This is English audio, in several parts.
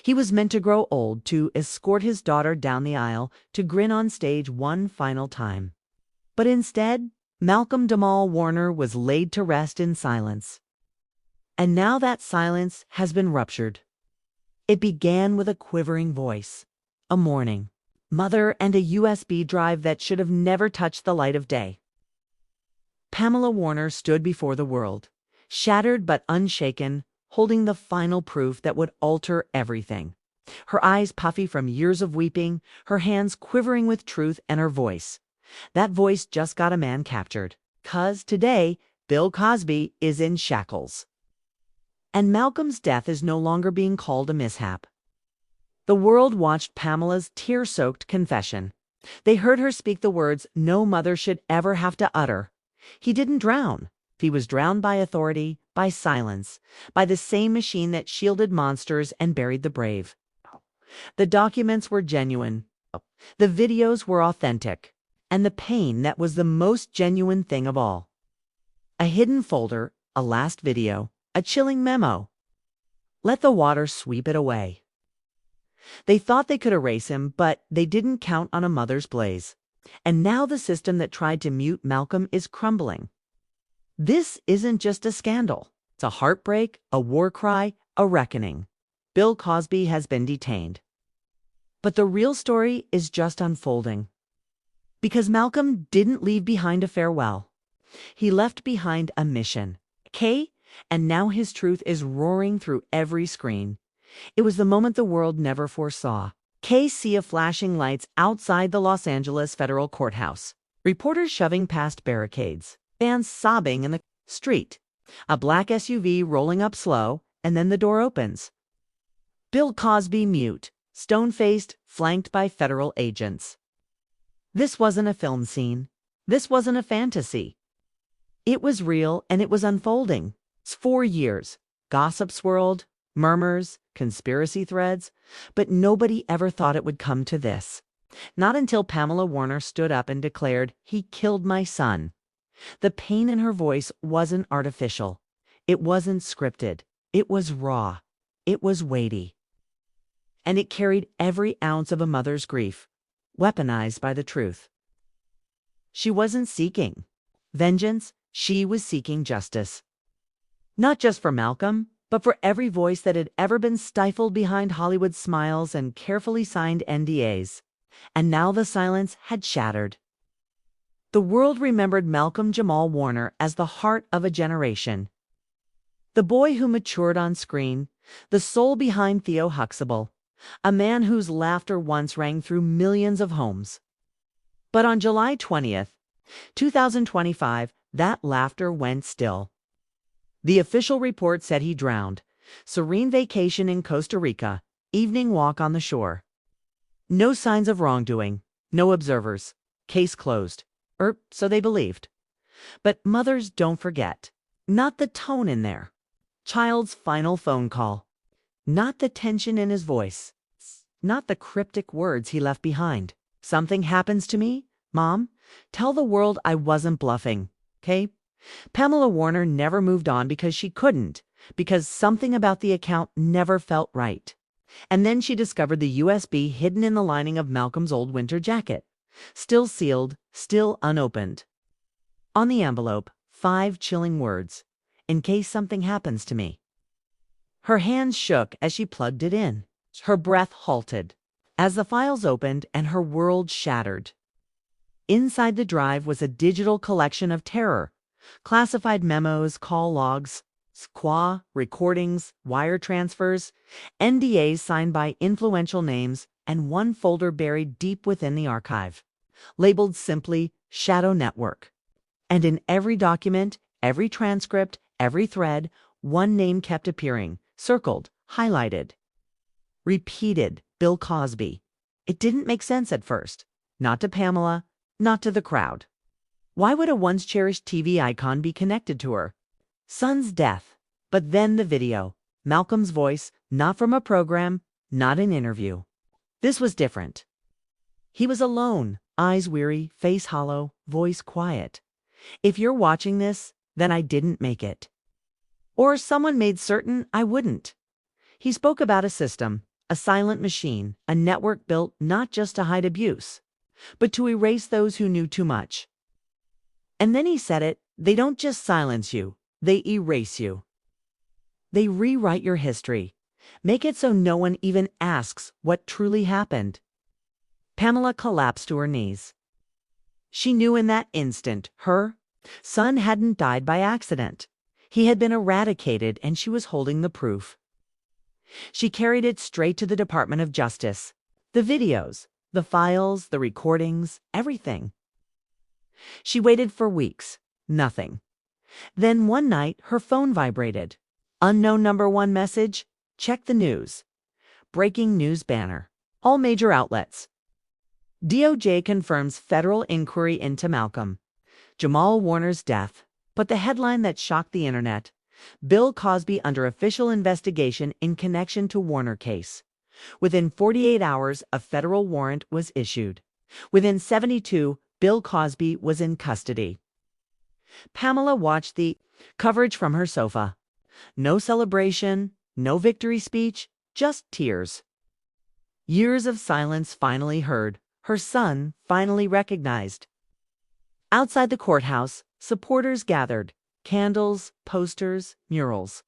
He was meant to grow old, to escort his daughter down the aisle, to grin on stage one final time. But instead, Malcolm Jamal Warner was laid to rest in silence. And now that silence has been ruptured. It began with a quivering voice, a mourning mother, and a USB drive that should have never touched the light of day. Pamela Warner stood before the world, shattered but unshaken, holding the final proof that would alter everything. Her eyes puffy from years of weeping, her hands quivering with truth, and her voice. That voice just got a man captured. 'Cause today, Bill Cosby is in shackles. And Malcolm's death is no longer being called a mishap. The world watched Pamela's tear-soaked confession. They heard her speak the words no mother should ever have to utter. He didn't drown. He was drowned by authority, by silence, by the same machine that shielded monsters and buried the brave. The documents were genuine. The videos were authentic. And the pain that was the most genuine thing of all. A hidden folder, a last video, a chilling memo. Let the water sweep it away. They thought they could erase him, but they didn't count on a mother's blaze. And now the system that tried to mute Malcolm is crumbling. This isn't just a scandal. It's a heartbreak, a war cry, a reckoning. Bill Cosby has been detained. But the real story is just unfolding. Because Malcolm didn't leave behind a farewell. He left behind a mission. And now his truth is roaring through every screen. It was the moment the world never foresaw. Sea of flashing lights outside the Los Angeles federal courthouse. Reporters shoving past barricades. Fans sobbing in the street. A black SUV rolling up slow, and then the door opens. Bill Cosby mute, stone-faced, flanked by federal agents. This wasn't a film scene. This wasn't a fantasy. It was real, and it was unfolding. 4 years. Gossip swirled, murmurs, conspiracy threads, but nobody ever thought it would come to this. Not until Pamela Warner stood up and declared, "He killed my son." The pain in her voice wasn't artificial. It wasn't scripted. It was raw. It was weighty. And it carried every ounce of a mother's grief, weaponized by the truth. She wasn't seeking vengeance. She was seeking justice. Not just for Malcolm, but for every voice that had ever been stifled behind Hollywood smiles and carefully signed NDAs. And now the silence had shattered. The world remembered Malcolm Jamal Warner as the heart of a generation. The boy who matured on screen, the soul behind Theo Huxtable, a man whose laughter once rang through millions of homes. But on July 20th, 2025, that laughter went still. The official report said he drowned. Serene vacation in Costa Rica, evening walk on the shore. No signs of wrongdoing, no observers. Case closed. So they believed. But mothers don't forget. Not the tone in there. Child's final phone call. Not the tension in his voice. Not the cryptic words he left behind. Something happens to me, Mom? Tell the world I wasn't bluffing. Pamela Warner never moved on because she couldn't, because something about the account never felt right. And then she discovered the USB hidden in the lining of Malcolm's old winter jacket. Still sealed, still unopened. On the envelope, 5 chilling words. In case something happens to me. Her hands shook as she plugged it in. Her breath halted as the files opened and her world shattered. Inside the drive was a digital collection of terror. Classified memos, call logs, SQA, recordings, wire transfers, NDAs signed by influential names, and one folder buried deep within the archive, labeled simply Shadow Network. And in every document, every transcript, every thread, one name kept appearing, circled, highlighted. Repeated, Bill Cosby. It didn't make sense at first. Not to Pamela, not to the crowd. Why would a once-cherished TV icon be connected to her son's death? But then the video. Malcolm's voice, not from a program, not an interview. This was different. He was alone, eyes weary, face hollow, voice quiet. If you're watching this, then I didn't make it. Or someone made certain I wouldn't. He spoke about a a silent machine, a network built not just to hide abuse, but to erase those who knew too much. And then he said it, they don't just silence you, they erase you. They rewrite your history, make it so no one even asks what truly happened. Pamela collapsed to her knees. She knew in that instant her son hadn't died by accident. He had been eradicated, and she was holding the proof. She carried it straight to the Department of Justice. The videos, the files, the recordings, everything. She waited for weeks. Nothing. Then one night, her phone vibrated. Unknown number 1 message. Check the news. Breaking news banner. All major outlets. DOJ confirms federal inquiry into Malcolm Jamal Warner's death. But the headline that shocked the internet: Bill Cosby under official investigation in connection to Warner case. Within 48 hours, a federal warrant was issued. Within 72, Bill Cosby was in custody. Pamela watched the coverage from her sofa. No celebration, no victory speech, just tears. Years of silence finally heard, her son finally recognized. Outside the courthouse, supporters gathered. Candles, posters, murals.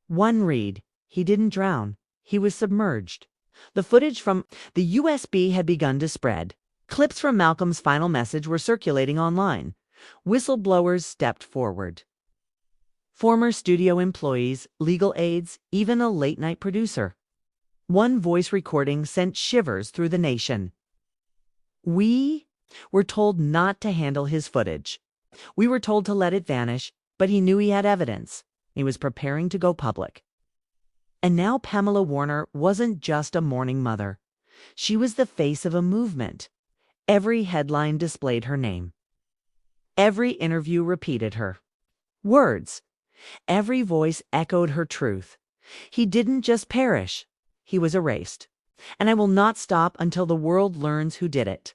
One read, he didn't drown, he was submerged. The footage from the USB had begun to spread. Clips from Malcolm's final message were circulating online. Whistleblowers stepped forward. Former studio employees, legal aides, even a late-night producer. One voice recording sent shivers through the nation. We were told not to handle his footage. We were told to let it vanish, but he knew he had evidence. He was preparing to go public. And now Pamela Warner wasn't just a mourning mother. She was the face of a movement. Every headline displayed her name. Every interview repeated her words. Every voice echoed her truth. He didn't just perish. He was erased. And I will not stop until the world learns who did it.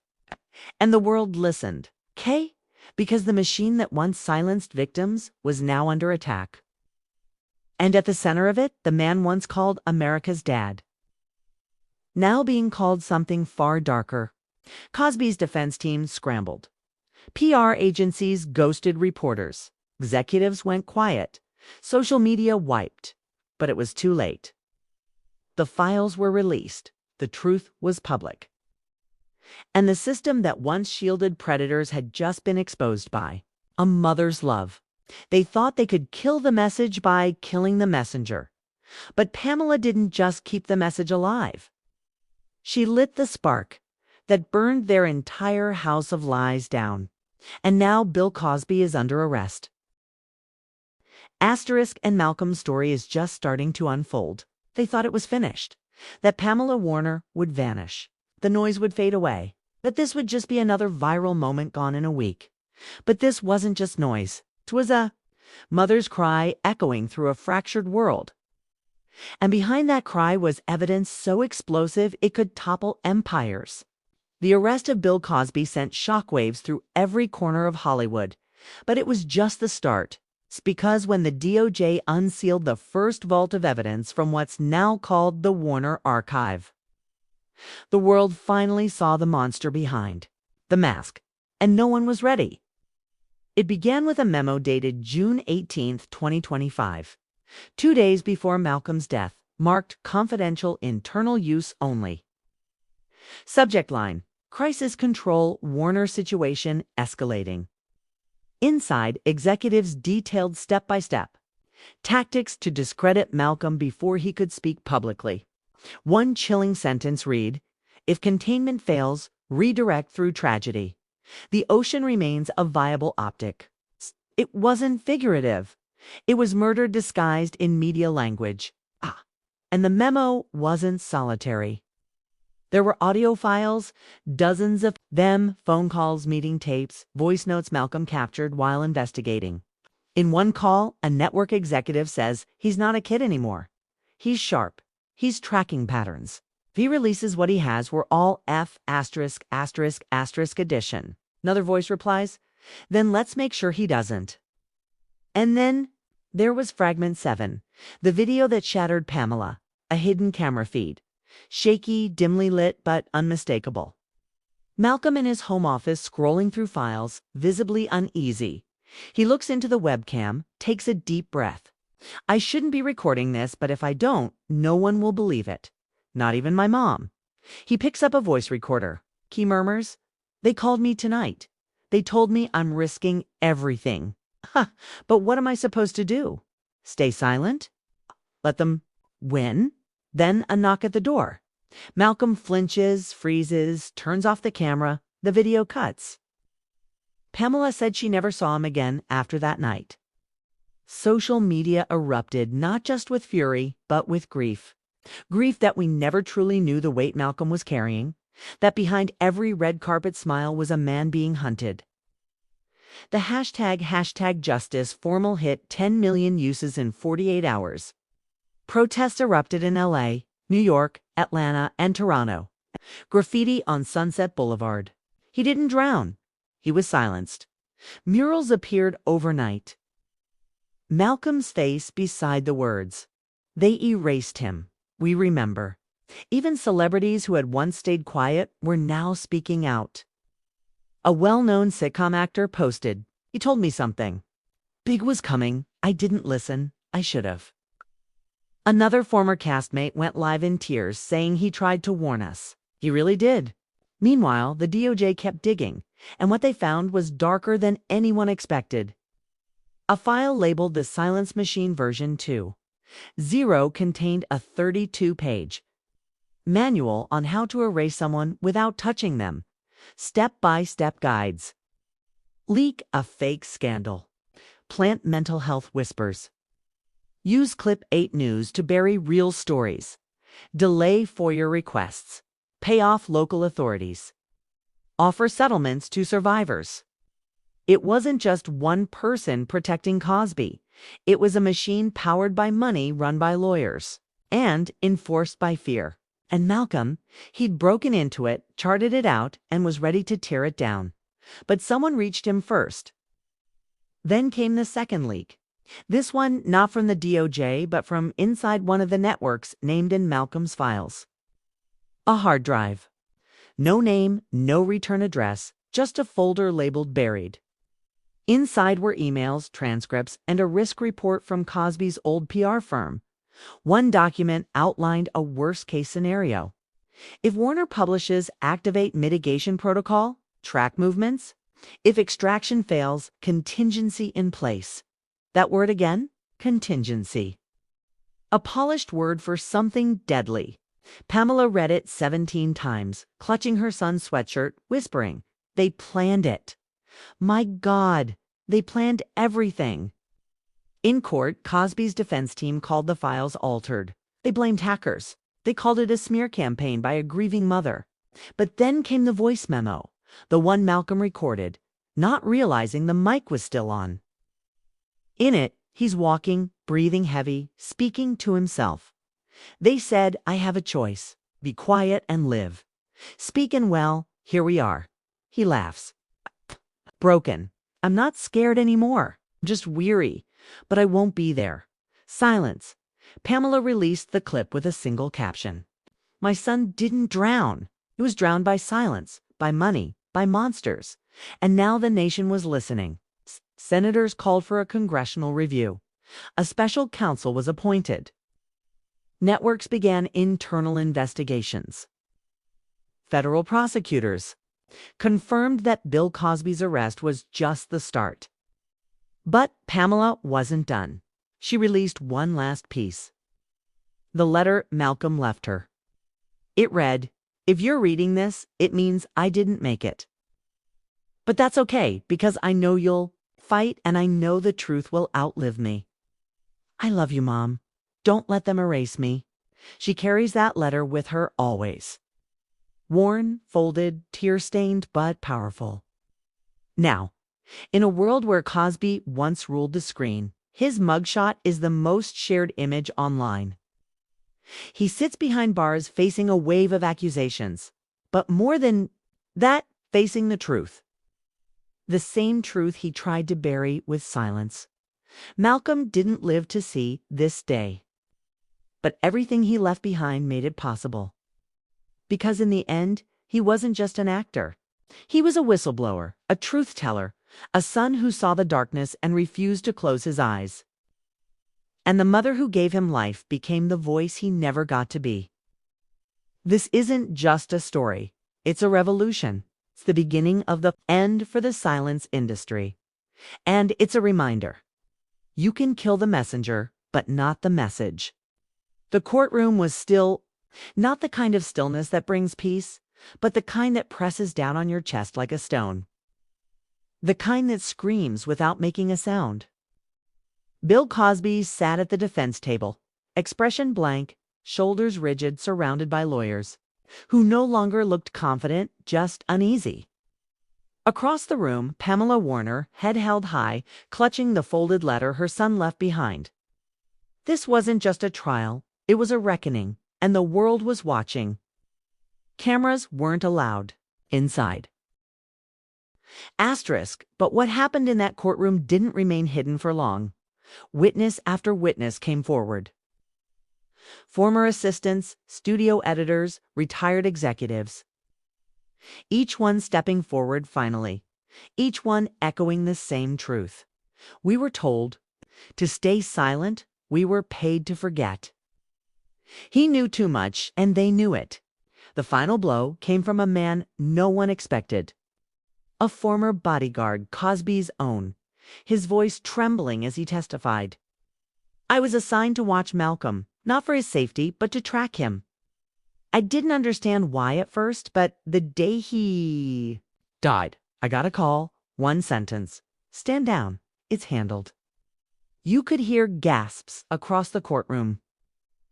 And the world listened. Okay? Because the machine that once silenced victims was now under attack. And at the center of it, the man once called America's dad. Now being called something far darker. Cosby's defense team scrambled. PR agencies ghosted reporters. Executives went quiet. Social media wiped. But it was too late. The files were released. The truth was public. And the system that once shielded predators had just been exposed by a mother's love. They thought they could kill the message by killing the messenger. But Pamela didn't just keep the message alive. She lit the spark that burned their entire house of lies down. And now Bill Cosby is under arrest. Asterisk and Malcolm's story is just starting to unfold. They thought it was finished, that Pamela Warner would vanish. The noise would fade away, that this would just be another viral moment gone in a week. But this wasn't just noise. It was a mother's cry echoing through a fractured world. And behind that cry was evidence so explosive it could topple empires. The arrest of Bill Cosby sent shockwaves through every corner of Hollywood. But it was just the start. It's because when the DOJ unsealed the first vault of evidence from what's now called the Warner Archive, the world finally saw the monster behind, the mask, and no one was ready. It began with a memo dated June 18, 2025, 2 days before Malcolm's death, marked confidential internal use only. Subject line: Crisis Control, Warner Situation Escalating. Inside, executives detailed step-by-step tactics to discredit Malcolm before he could speak publicly. One chilling sentence read, "If containment fails, redirect through tragedy. The ocean remains a viable optic." It wasn't figurative. It was murder disguised in media language. And the memo wasn't solitary. There were audio files, dozens of them, phone calls, meeting tapes, voice notes Malcolm captured while investigating. In one call, a network executive says he's not a kid anymore. He's sharp. He's tracking patterns. If he releases what he has, we're all F*** edition. Another voice replies, then let's make sure he doesn't. And then there was Fragment 7, the video that shattered Pamela. a hidden camera feed. Shaky, dimly lit, but unmistakable. Malcolm in his home office scrolling through files, visibly uneasy. He looks into the webcam, takes a deep breath. I shouldn't be recording this, but if I don't, no one will believe it. Not even my mom. He picks up a voice recorder. He murmurs, "They called me tonight. They told me I'm risking everything." Ha! But what am I supposed to do? Stay silent? Let them win? Then a knock at the door. Malcolm flinches, freezes, turns off the camera. The video cuts. Pamela said she never saw him again after that night. Social media erupted not just with fury, but with grief. Grief that we never truly knew the weight Malcolm was carrying, that behind every red carpet smile was a man being hunted. The hashtag justice formal hit 10 million uses in 48 hours. Protests erupted in LA, New York, Atlanta, and Toronto. Graffiti on Sunset Boulevard. He didn't drown. He was silenced. Murals appeared overnight. Malcolm's face beside the words. They erased him. We remember. Even celebrities who had once stayed quiet were now speaking out. A well-known sitcom actor posted, "He told me something. Big was coming. I didn't listen. I should have." Another former castmate went live in tears, saying he tried to warn us. He really did. Meanwhile, the DOJ kept digging, and what they found was darker than anyone expected. A file labeled the Silence Machine version 2.0 contained a 32-page manual on how to erase someone without touching them. Step-by-step guides. Leak a fake scandal. Plant mental health whispers. Use Clip 8 News to bury real stories. Delay FOIA requests. Pay off local authorities. Offer settlements to survivors. It wasn't just one person protecting Cosby. It was a machine powered by money, run by lawyers, and enforced by fear. And Malcolm, he'd broken into it, charted it out, and was ready to tear it down. But someone reached him first. Then came the second leak. This one not from the DOJ, but from inside one of the networks named in Malcolm's files. A hard drive. No name, no return address, just a folder labeled buried. Inside were emails, transcripts, and a risk report from Cosby's old PR firm. One document outlined a worst-case scenario. If Warner publishes activate mitigation protocol, track movements. If extraction fails, contingency in place. That word again? Contingency. A polished word for something deadly. Pamela read it 17 times, clutching her son's sweatshirt, whispering, "They planned it. My God, they planned everything." In court, Cosby's defense team called the files altered. They blamed hackers. They called it a smear campaign by a grieving mother. But then came the voice memo, the one Malcolm recorded, not realizing the mic was still on. In it, he's walking, breathing heavy, speaking to himself. They said, "I have a choice. Be quiet and live. Speak and well, here we are." He laughs. Broken. "I'm not scared anymore. I'm just weary. But I won't be there." Silence. Pamela released the clip with a single caption. "My son didn't drown. He was drowned by silence, by money, by monsters." And now the nation was listening. Senators called for a congressional review. A special counsel was appointed. Networks began internal investigations. Federal prosecutors confirmed that Bill Cosby's arrest was just the start. But Pamela wasn't done. She released one last piece. The letter Malcolm left her. It read, "If you're reading this, it means I didn't make it. But that's okay, because I know you'll fight and I know the truth will outlive me. I love you, Mom. Don't let them erase me." She carries that letter with her always. Worn, folded, tear-stained, but powerful. Now, in a world where Cosby once ruled the screen, his mugshot is the most shared image online. He sits behind bars facing a wave of accusations, but more than that, facing the truth. The same truth he tried to bury with silence. Malcolm didn't live to see this day. but everything he left behind made it possible. Because in the end, he wasn't just an actor. He was a whistleblower, a truth teller, a son who saw the darkness and refused to close his eyes. And the mother who gave him life became the voice he never got to be. This isn't just a story. It's a revolution. It's the beginning of the end for the silence industry. And it's a reminder. You can kill the messenger, but not the message. The courtroom was still, not the kind of stillness that brings peace, but the kind that presses down on your chest like a stone. The kind that screams without making a sound. Bill Cosby sat at the defense table, expression blank, shoulders rigid, surrounded by lawyers, who no longer looked confident, just uneasy. Across the room, Pamela Warner, head held high, clutching the folded letter her son left behind. This wasn't just a trial, it was a reckoning, and the world was watching. Cameras weren't allowed inside. Asterisk, but what happened in that courtroom didn't remain hidden for long. Witness after witness came forward. Former assistants, studio editors, retired executives. Each one stepping forward finally. Each one echoing the same truth. We were told to stay silent. We were paid to forget. He knew too much, and they knew it. The final blow came from a man no one expected. A former bodyguard, Cosby's own, his voice trembling as he testified. I was assigned to watch Malcolm, not for his safety, but to track him. I didn't understand why at first, but the day he died, I got a call, one sentence. Stand down. It's handled. You could hear gasps across the courtroom.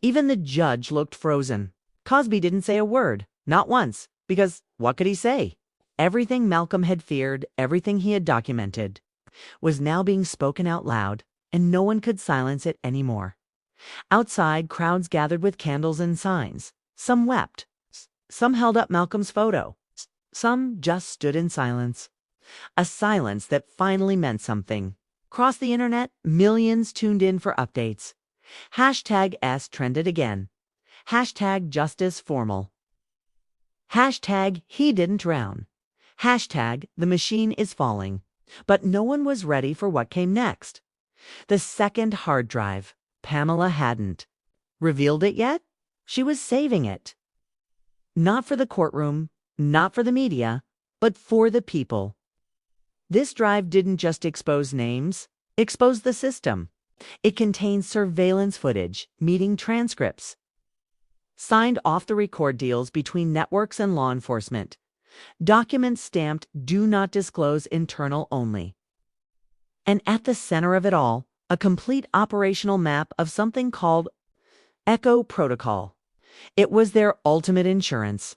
Even the judge looked frozen. Cosby didn't say a word, not once, because what could he say? Everything Malcolm had feared, everything he had documented, was now being spoken out loud, and no one could silence it anymore. Outside, crowds gathered with candles and signs. Some wept. Some held up Malcolm's photo. Some just stood in silence. A silence that finally meant something. Across the internet, millions tuned in for updates. #S trended again. #justice formal. #he didn't drown. #the machine is falling. But no one was ready for what came next. The second hard drive. Pamela hadn't revealed it yet. She was saving it. Not for the courtroom, not for the media, but for the people. This drive didn't just expose names, it exposed the system. It contained surveillance footage, meeting transcripts, signed off-the-record deals between networks and law enforcement, documents stamped "Do Not Disclose Internal Only." And at the center of it all, a complete operational map of something called Echo Protocol. It was their ultimate insurance.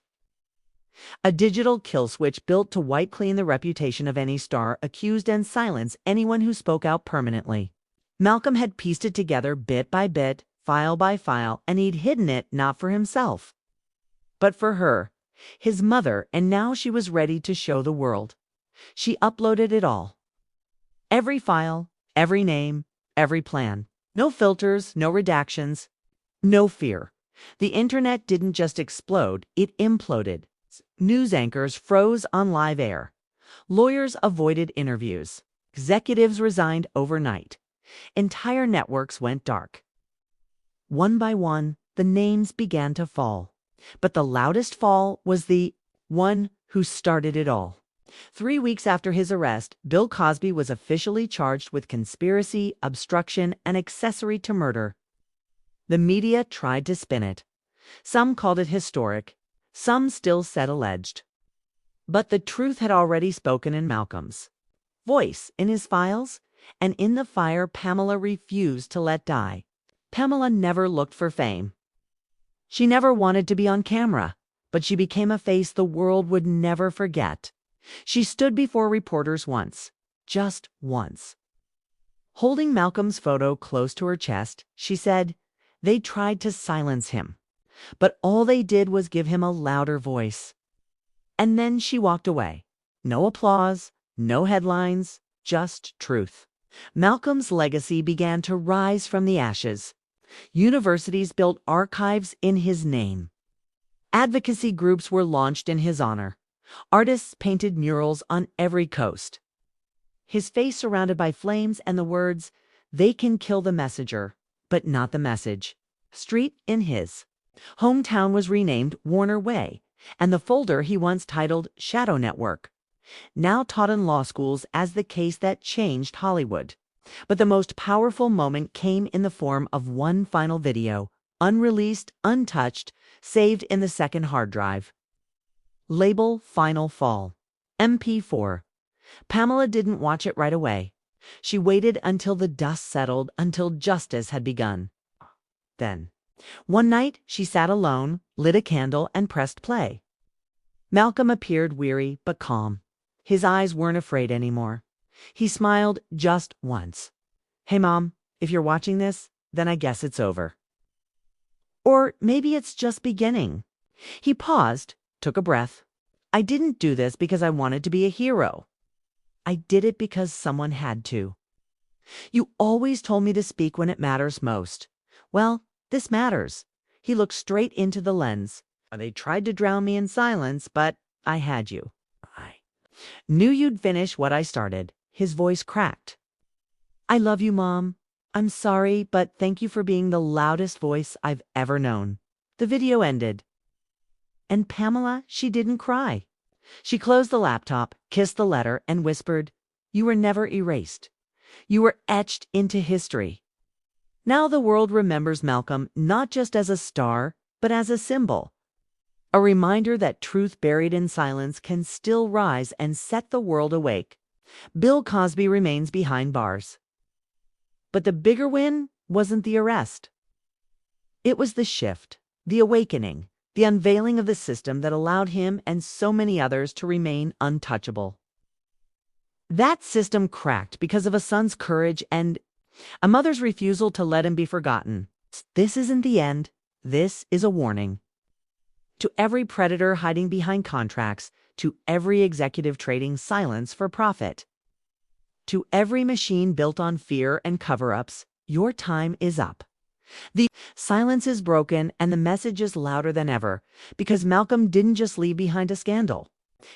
A digital kill switch built to wipe clean the reputation of any star, accused, and silence anyone who spoke out permanently. Malcolm had pieced it together bit by bit, file by file, and he'd hidden it not for himself, but for her, his mother, and now she was ready to show the world. She uploaded it all. Every file, every name, every plan. No filters, no redactions, no fear. The internet didn't just explode, it imploded. News anchors froze on live air. Lawyers avoided interviews. Executives resigned overnight. Entire networks went dark. One by one, the names began to fall. But the loudest fall was the one who started it all. 3 weeks after his arrest, Bill Cosby was officially charged with conspiracy, obstruction, and accessory to murder. The media tried to spin it. Some called it historic. Some still said alleged. But the truth had already spoken in Malcolm's voice, in his files, and in the fire Pamela refused to let die. Pamela never looked for fame. She never wanted to be on camera, but she became a face the world would never forget. She stood before reporters once, just once. Holding Malcolm's photo close to her chest, she said, "They tried to silence him, but all they did was give him a louder voice." And then she walked away. No applause, no headlines, just truth. Malcolm's legacy began to rise from the ashes. Universities built archives in his name. Advocacy groups were launched in his honor. Artists painted murals on every coast. His face surrounded by flames and the words, "They can kill the messenger, but not the message." Street in his hometown was renamed Warner Way, and the folder he once titled Shadow Network now taught in law schools as the case that changed Hollywood. But the most powerful moment came in the form of one final video, unreleased, untouched, saved in the second hard drive. Label Final Fall. MP4. Pamela didn't watch it right away. She waited until the dust settled, until justice had begun. Then, one night, she sat alone, lit a candle, and pressed play. Malcolm appeared weary but calm. His eyes weren't afraid anymore. He smiled just once. "Hey, Mom, if you're watching this, then I guess it's over. Or maybe it's just beginning." He paused, took a breath. "I didn't do this because I wanted to be a hero. I did it because someone had to. You always told me to speak when it matters most. Well, this matters." He looked straight into the lens. "They tried to drown me in silence, but I had you. I knew you'd finish what I started." His voice cracked. "I love you, Mom. I'm sorry, but thank you for being the loudest voice I've ever known." The video ended. And Pamela, she didn't cry. She closed the laptop, kissed the letter, and whispered, "You were never erased. You were etched into history." Now the world remembers Malcolm not just as a star, but as a symbol. A reminder that truth buried in silence can still rise and set the world awake. Bill Cosby remains behind bars. But the bigger win wasn't the arrest. It was the shift, the awakening, the unveiling of the system that allowed him and so many others to remain untouchable. That system cracked because of a son's courage and a mother's refusal to let him be forgotten. This isn't the end. This is a warning. To every predator hiding behind contracts, to every executive trading silence for profit, to every machine built on fear and cover-ups, your time is up. The silence is broken and the message is louder than ever, because Malcolm didn't just leave behind a scandal.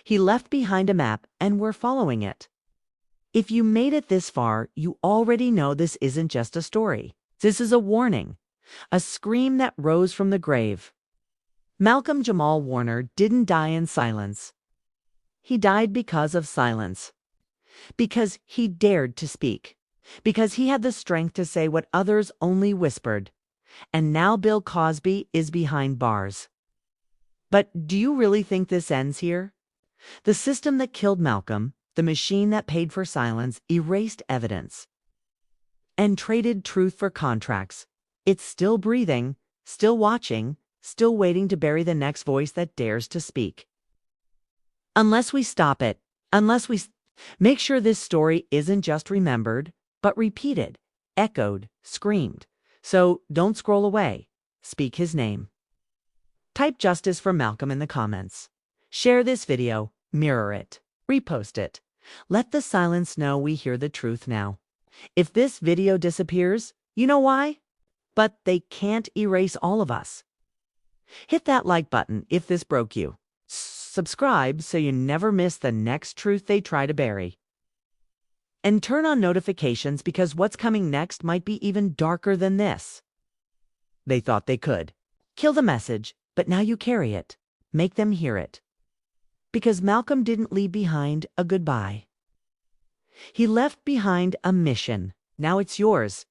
He left behind a map, and we're following it. If you made it this far, you already know this isn't just a story. This is a warning, a scream that rose from the grave. Malcolm Jamal Warner didn't die in silence. He died because of silence. Because he dared to speak. Because he had the strength to say what others only whispered. And now Bill Cosby is behind bars. But do you really think this ends here? The system that killed Malcolm, the machine that paid for silence, erased evidence and traded truth for contracts. It's still breathing, still watching, still waiting to bury the next voice that dares to speak. Unless we stop it, unless we make sure this story isn't just remembered, but repeated, echoed, screamed. So don't scroll away. Speak his name. Type justice for Malcolm in the comments. Share this video, mirror it, repost it. Let the silence know we hear the truth now. If this video disappears, you know why? But they can't erase all of us. Hit that like button if this broke you. Subscribe so you never miss the next truth they try to bury. And turn on notifications because what's coming next might be even darker than this. They thought they could kill the message, but now you carry it. Make them hear it. Because Malcolm didn't leave behind a goodbye. He left behind a mission. Now it's yours.